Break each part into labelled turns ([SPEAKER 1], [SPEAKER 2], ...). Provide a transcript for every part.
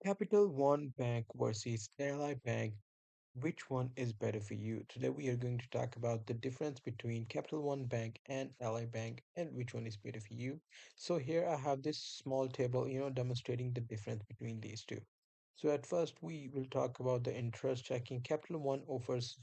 [SPEAKER 1] Capital One Bank versus Ally Bank. Which one is better for you? Today we are going to talk about the difference between Capital One Bank and Ally Bank and which one is better for you. So here I have this small table, demonstrating the difference between these two. So at first we will talk about the interest checking. Capital One offers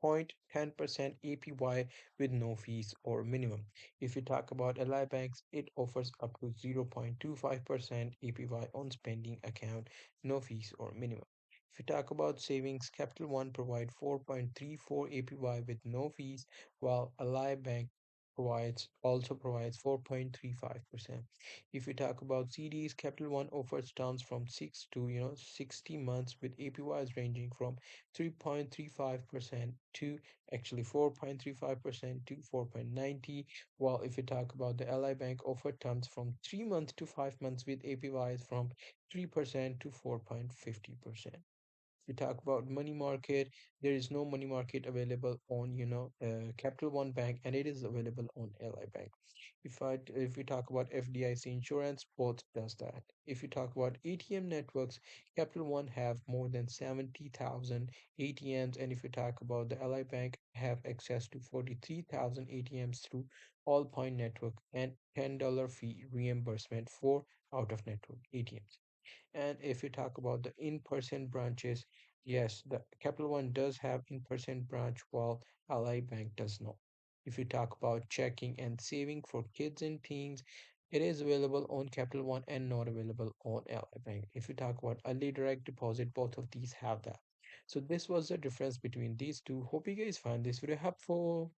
[SPEAKER 1] 0.10% APY with no fees or minimum. If you talk about Ally Banks, it offers up to 0.25% APY on spending account, no fees or minimum. If you talk about savings, Capital One provide 4.34 APY with no fees, while Ally Bank provides 4.35%. If we talk about CDs, Capital One offers terms from 6 to 60 months with APYs ranging from 3.35% to actually 4.35% to 4.90, while if we talk about the Ally Bank offer terms from 3 months to 5 months with APYs from 3% to 4.50%. We talk about money market, there is no money market available on Capital One Bank, and it is available on Ally Bank. If we talk about FDIC insurance, both does that. If you talk about ATM networks, Capital One have more than 70,000 ATMs, and if you talk about the Ally Bank, have access to 43,000 ATMs through All Point Network and $10 fee reimbursement for out of network ATMs. And if you talk about the in-person branches, yes, the Capital One does have in-person branch while Ally Bank does not. If you talk about checking and saving for kids and teens, it is available on Capital One and not available on Ally Bank. If you talk about early direct deposit, both of these have that. So this was the difference between these two. Hope you guys find this video helpful.